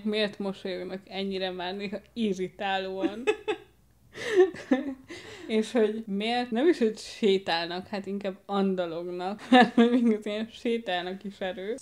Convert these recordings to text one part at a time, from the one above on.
miért mosolyognak ennyire már néha irritálóan. És hogy miért nem is, hogy sétálnak, hát inkább andalognak, mert még az ilyen sétálnak is erő.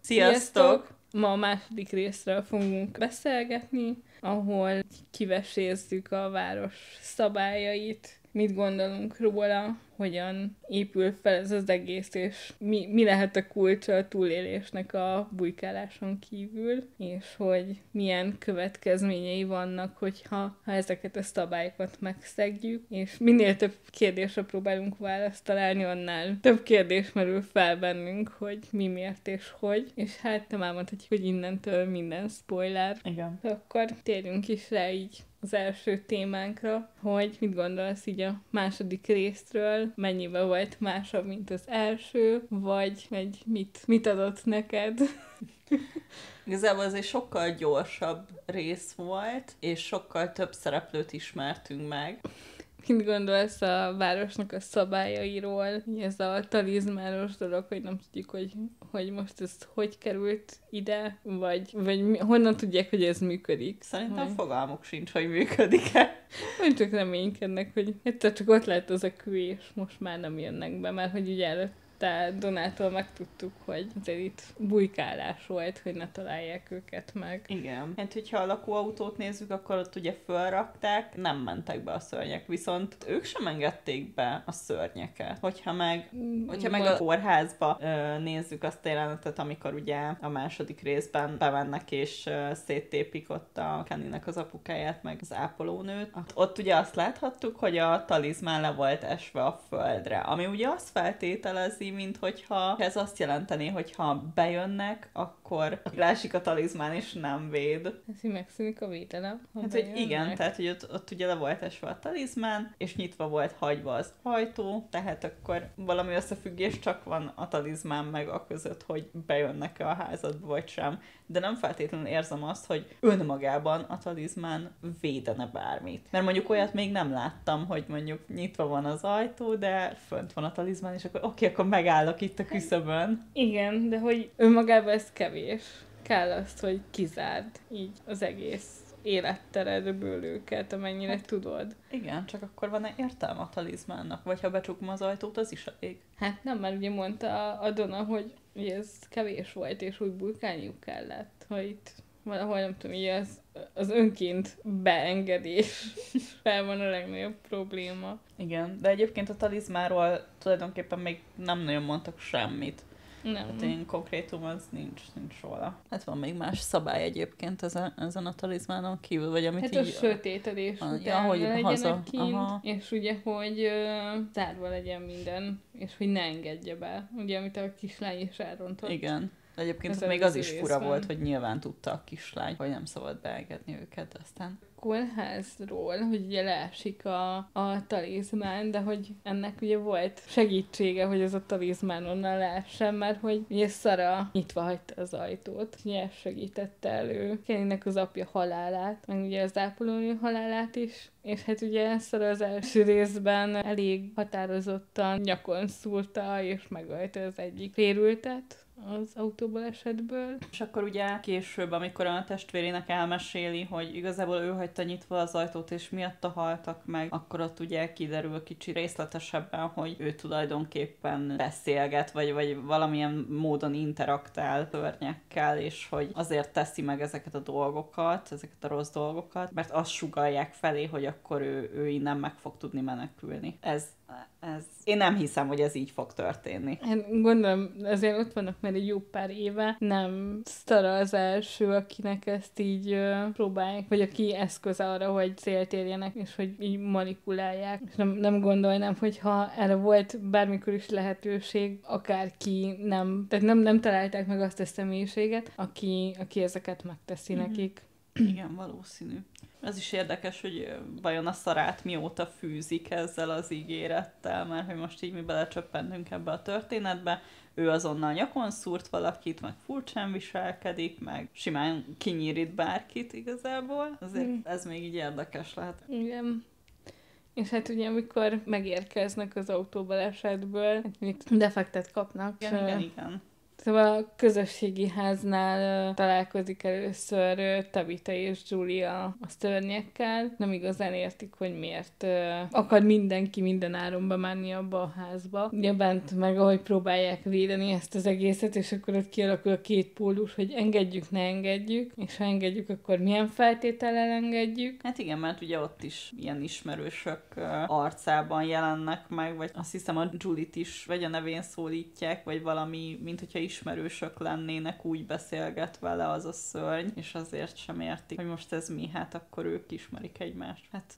Sziasztok! Ma a második részről fogunk beszélgetni, ahol kivesézzük a város szabályait, mit gondolunk róla, hogyan épül fel ez az egész, és mi lehet a kulcsa a túlélésnek a bujkáláson kívül, és hogy milyen következményei vannak, hogyha ezeket a szabályokat megszegjük, és minél több kérdésre próbálunk választ találni, annál több kérdés merül fel bennünk, hogy mi, miért és hogy, és hát nem elmondhatjuk, hogy innentől minden spoiler. Igen. Akkor térjünk is rá így az első témánkra, hogy mit gondolsz így a második részről, mennyivel volt másabb, mint az első, vagy mit adott neked? Igazából ez egy sokkal gyorsabb rész volt, és sokkal több szereplőt ismertünk meg. Mit gondolsz a városnak a szabályairól? Ez a talizmános dolog, hogy nem tudjuk, hogy most ez hogy került ide, vagy honnan tudják, hogy ez működik? Szerintem fogalmuk sincs, hogy működik-e. Vagy csak reménykednek, hogy egyszer csak ott lehet az a kő, és most már nem jönnek be, mert hogy ugye előtte Donától megtudtuk, hogy azért itt bujkálás volt, hogy ne találják őket meg. Igen. Hát, hogyha a lakóautót nézzük, akkor ott ugye fölrakták, nem mentek be a szörnyek, viszont ők sem engedték be a szörnyeket. Hogyha meg a kórházba nézzük azt a jelenetet, amikor ugye a második részben bemennek és széttépik ott a Kennynek az apukáját, meg az ápolónőt. Ott ugye azt láthattuk, hogy a talizmán le volt esve a földre, ami ugye azt feltételezi, mint hogyha ez azt jelenteni, hogy ha bejönnek, akkor leesik a talizmán és nem véd. Ez így megszűnik a védelem. Hát, hogy igen, tehát, hogy ott ugye le volt esve a talizmán, és nyitva volt hagyva az ajtó, tehát akkor valami összefüggés csak van a talizmán meg a között, hogy bejönnek-e a házadba, vagy sem. De nem feltétlenül érzem azt, hogy önmagában a talizmán védene bármit. Mert mondjuk olyat még nem láttam, hogy mondjuk nyitva van az ajtó, de fönt van a talizmán, és akkor oké, akkor megállok itt a küszöbön. Igen, de hogy önmagában ez kevés. Kell azt, hogy kizárd így az egész életteredből őket, amennyire tudod. Igen, csak akkor van-e értelme a talizmánnak? Vagy ha becsukom az ajtót, az is elég. Hát nem, mert ugye mondta a Dona, hogy ez kevés volt, és úgy burkálniuk kellett, hogy itt valahol nem tudom, így az önként beengedés fel van a legnagyobb probléma. Igen, de egyébként a talizmáról tulajdonképpen még nem nagyon mondtak semmit. Nem. Hát ilyen konkrétum az nincs róla. Hát van még más szabály egyébként ezen a talizmánon kívül, vagy amit hát így... Hát a sötétedés után hogy legyenek haza. kint, és ugye, hogy zárva legyen minden, és hogy ne engedje be. Ugye, amit a kislány is elrontott. Igen. De egyébként Ez még az is fura részben volt, hogy nyilván tudta a kislány, hogy nem szabad beengedni őket, aztán... Kórházról, hogy ugye leesik a talizmán, de hogy ennek ugye volt segítsége, hogy ez a talizmán onnan leessen, mert hogy ugye Szara nyitva hagyta az ajtót, ugye ez segítette elő Kennynek az apja halálát, meg ugye az ápolónő halálát is, és hát ugye Szara az első részben elég határozottan nyakon szúrta, és megölte az egyik férültet az autóbalesetből. És akkor ugye később, amikor a testvérének elmeséli, hogy igazából ő hagyta nyitva az ajtót, és miatta haltak meg, akkor ott ugye kiderül kicsi részletesebben, hogy ő tulajdonképpen beszélget, vagy valamilyen módon interaktál szörnyekkel, és hogy azért teszi meg ezeket a dolgokat, ezeket a rossz dolgokat, mert azt sugallják felé, hogy akkor ő innen meg fog tudni menekülni. Ez én nem hiszem, hogy ez így fog történni. Hát gondolom, azért ott vannak már egy jó pár éve, nem Szara az első, akinek ezt így próbálják, vagy aki eszköz arra, hogy célt érjenek, és hogy így manipulálják. És nem gondolnám, hogyha erre volt bármikor is lehetőség, akárki tehát nem találták meg azt a személyiséget, aki ezeket megteszi nekik. Igen, valószínű. Ez is érdekes, hogy vajon a Szarát mióta fűzik ezzel az ígérettel, mert hogy most így mi belecsöppentünk ebbe a történetbe, ő azonnal nyakon szúrt valakit, meg furcsán viselkedik, meg simán kinyírít bárkit igazából. Azért ez még így érdekes lehet. Igen. És hát ugye, amikor megérkeznek az autóbalesetből, defektet kapnak. Igen. Szóval a közösségi háznál találkozik először Tabitha és Julia a szörnyekkel. Nem igazán értik, hogy miért akar mindenki minden áron bemenni abba a házba. Ugye bent meg, ahogy próbálják védeni ezt az egészet, és akkor ott kialakul a két pólus, hogy engedjük, ne engedjük, és ha engedjük, akkor milyen feltétellel engedjük. Hát igen, mert ugye ott is ilyen ismerősök arcában jelennek meg, vagy azt hiszem a Julit is vagy a nevén szólítják, vagy valami, mint hogyha ismerősök lennének, úgy beszélget vele az a szörny, és azért sem értik, hogy most ez mi, hát akkor ők ismerik egymást. Hát.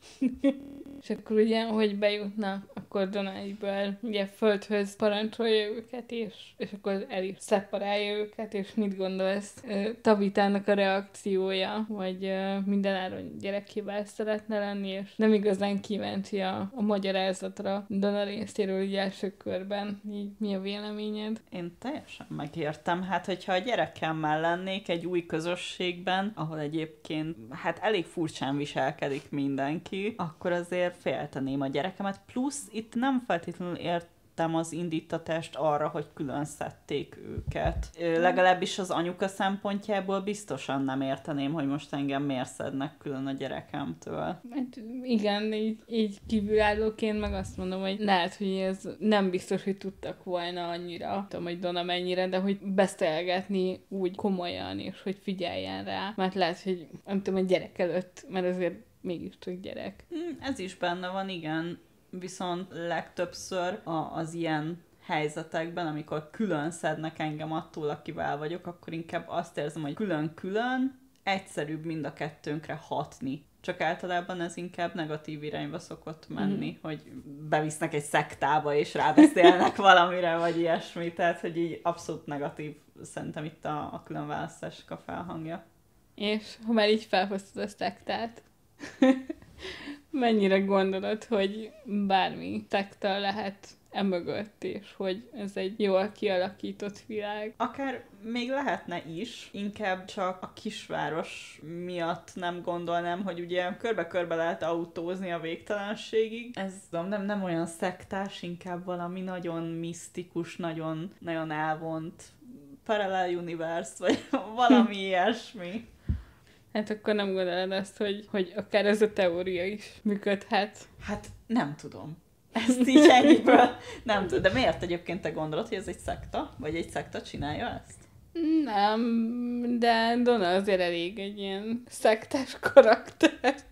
És akkor ugye, hogy bejutnak, akkor Donna egyből ugye földhöz parancsolja őket, és akkor el is szeparálja őket, és mit gondolsz Tabithának a reakciója, hogy mindenáron gyerekével szeretne lenni, és nem igazán kíváncsi a magyarázatra Donna részéről így első körben. Így mi a véleményed? Én teljesen megértem. Hát, hogyha a gyerekemmel lennék egy új közösségben, ahol egyébként hát elég furcsán viselkedik mindenki, akkor azért félteném a gyerekemet. Plusz itt nem feltétlenül értem az indítatást arra, hogy külön szedték őket. Legalábbis az anyuka szempontjából biztosan nem érteném, hogy most engem miért szednek külön a gyerekemtől. Hát igen, így kívülállóként meg azt mondom, hogy lehet, hogy ez nem biztos, hogy tudtak volna annyira, tudom, hogy Donna mennyire, de hogy beszélgetni úgy komolyan, és hogy figyeljen rá. Mert lehet, hogy nem tudom, hogy gyerek előtt, mert azért mégiscsak gyerek. Ez is benne van, igen. Viszont legtöbbször az ilyen helyzetekben, amikor külön szednek engem attól, akivel vagyok, akkor inkább azt érzem, hogy külön-külön egyszerűbb mind a kettőnkre hatni. Csak általában ez inkább negatív irányba szokott menni, hogy bevisznek egy szektába, és rábeszélnek valamire, vagy ilyesmi. Tehát, hogy így abszolút negatív szerintem itt a különválasztásnak a felhangja. És ha már így felhoztad a szektát, mennyire gondolod, hogy bármi szekta lehet emögött, és hogy ez egy jól kialakított világ? Akár még lehetne is, inkább csak a kisváros miatt nem gondolnám, hogy ugye körbe-körbe lehet autózni a végtelenségig. Ez nem olyan szektás, inkább valami nagyon misztikus, nagyon, nagyon elvont parallel universe, vagy valami ilyesmi. Hát akkor nem gondolod azt, hogy akár ez a teória is működhet? Hát nem tudom. Ezt így ennyiből nem tudom. De miért egyébként te gondolod, hogy ez egy szekta? Vagy egy szekta csinálja ezt? Nem, de Donna azért elég egy ilyen szektás karakter. Hát,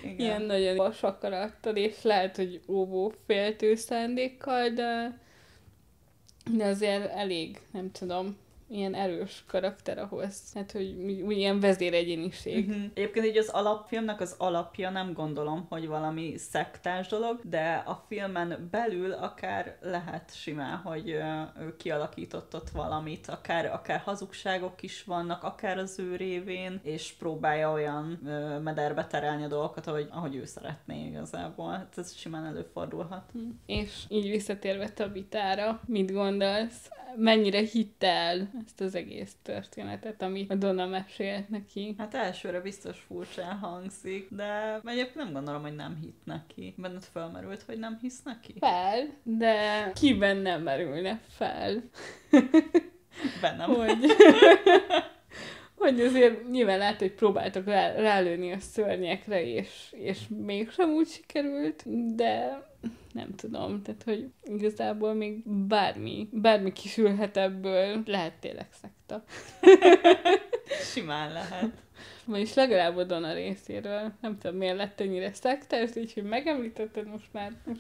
igen. Ilyen nagyon vasak karakter, és lehet, hogy óvó féltő szándékkal, de azért elég, nem tudom, ilyen erős karakter ahhoz. Hát, hogy ilyen vezéregyéniség. Egyébként így az alapfilmnek az alapja nem gondolom, hogy valami szektás dolog, de a filmen belül akár lehet simán, hogy ő kialakított ott valamit, akár hazugságok is vannak, akár az ő révén, és próbálja olyan mederbe terelni a dolgokat, ahogy ő szeretné igazából. Hát ez simán előfordulhat. És így visszatérve Tabithára, mit gondolsz? Mennyire hitt el ezt az egész történetet, amit a Donna mesélt neki? Hát elsőre biztos furcsán hangzik, de egyébként nem gondolom, hogy nem hitt neki. Benned felmerült, hogy nem hisz neki? Fel, de kiben nem merülne fel? Bennem. Hogy azért nyilván lehet, hogy próbáltak rálőni a szörnyekre, és mégsem úgy sikerült, de nem tudom, tehát hogy igazából még bármi kisülhet ebből, lehet tényleg szekta. Simán lehet. Vagyis legalább a Donna részéről. Nem tudom, miért lett ennyire szektás, így, hogy megemlítetted, most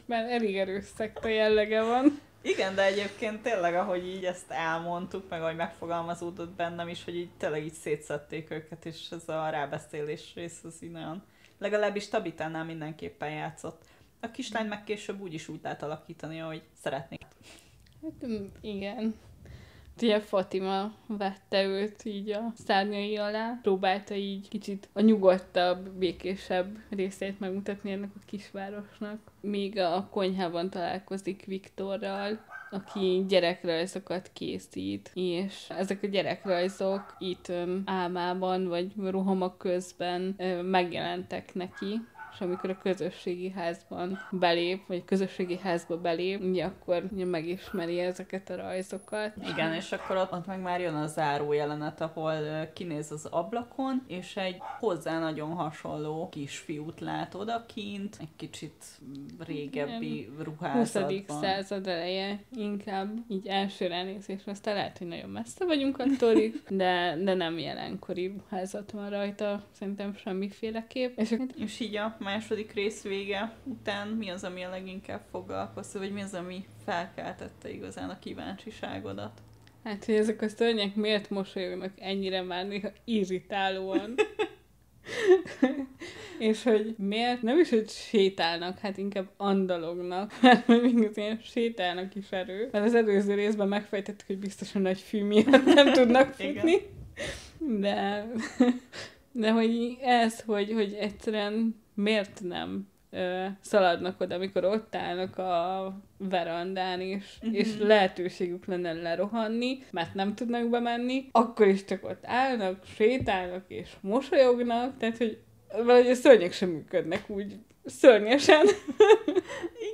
már elég erős szekta jellege van. Igen, de egyébként tényleg, ahogy így ezt elmondtuk, meg ahogy megfogalmazódott bennem is, hogy így tényleg így szétszedték őket, és ez a rábeszélés rész az így nagyon... Legalábbis Tabithánál mindenképpen játszott. A kislány meg később úgy lehet alakítani, ahogy szeretnék. Hát, igen. Ugye Fatima vette őt így a szárnyai alá, próbálta így kicsit a nyugodtabb, békésebb részét megmutatni ennek a kisvárosnak. Míg a konyhában találkozik Viktorral, aki gyerekrajzokat készít, és ezek a gyerekrajzok itt álmában, vagy rohamok közben megjelentek neki, és amikor a közösségi házban belép, vagy közösségi házba belép, ugye akkor ugye megismeri ezeket a rajzokat. Igen, és akkor ott meg már jön a záró jelenet, ahol kinéz az ablakon, és egy hozzá nagyon hasonló kisfiút lát odakint, egy kicsit régebbi ruházatban. 20. század eleje inkább, így első ránézésre, aztán lehet, hogy nagyon messze vagyunk attól, de nem jelenkori ruházat van rajta, szerintem semmiféleképp. És így a második rész vége után mi az, ami a leginkább foglalkozta, vagy mi az, ami felkeltette igazán a kíváncsiságodat? Hát, hogy ezek a szörnyek miért mosolyognak ennyire már néha irritálóan. És hogy miért nem is, hogy sétálnak, hát inkább andalognak, mert még az ilyen sétálnak is erő. Mert az előző részben megfejtettük, hogy biztosan nagy fű miatt nem tudnak futni. De hogy ez, hogy egyszerűen miért nem szaladnak oda, amikor ott állnak a verandán, és lehetőségük lenne lerohanni, mert nem tudnak bemenni, akkor is csak ott állnak, sétálnak és mosolyognak, tehát hogy valahogy a szörnyek sem működnek úgy szörnyesen.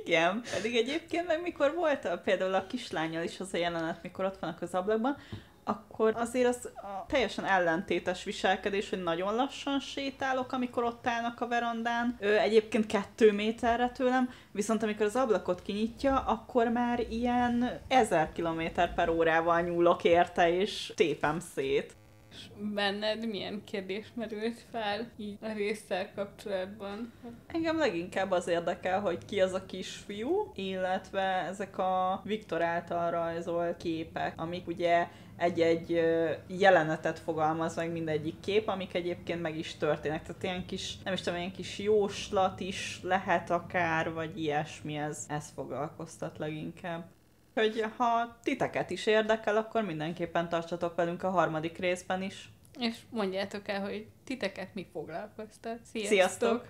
Igen, pedig egyébként meg mikor volt például a kislánnyal is az a jelenet, mikor ott vannak az ablakban, akkor azért az teljesen ellentétes viselkedés, hogy nagyon lassan sétálok, amikor ott állnak a verandán. Egyébként 2 méterre tőlem, viszont amikor az ablakot kinyitja, akkor már ilyen 1000 km/h nyúlok érte, és tépem szét. És benned milyen kérdés merült fel így a résszel kapcsolatban? Engem leginkább az érdekel, hogy ki az a kisfiú, illetve ezek a Viktor által rajzolt képek, amik ugye egy-egy jelenetet fogalmaz meg mindegyik kép, amik egyébként meg is történnek. Tehát ilyen kis, nem is tudom, ilyen kis jóslat is lehet akár, vagy ilyesmi, ez foglalkoztat leginkább. Hogy ha titeket is érdekel, akkor mindenképpen tartsatok velünk a 3. részben is. És mondjátok el, hogy titeket mi foglalkoztat. Sziasztok!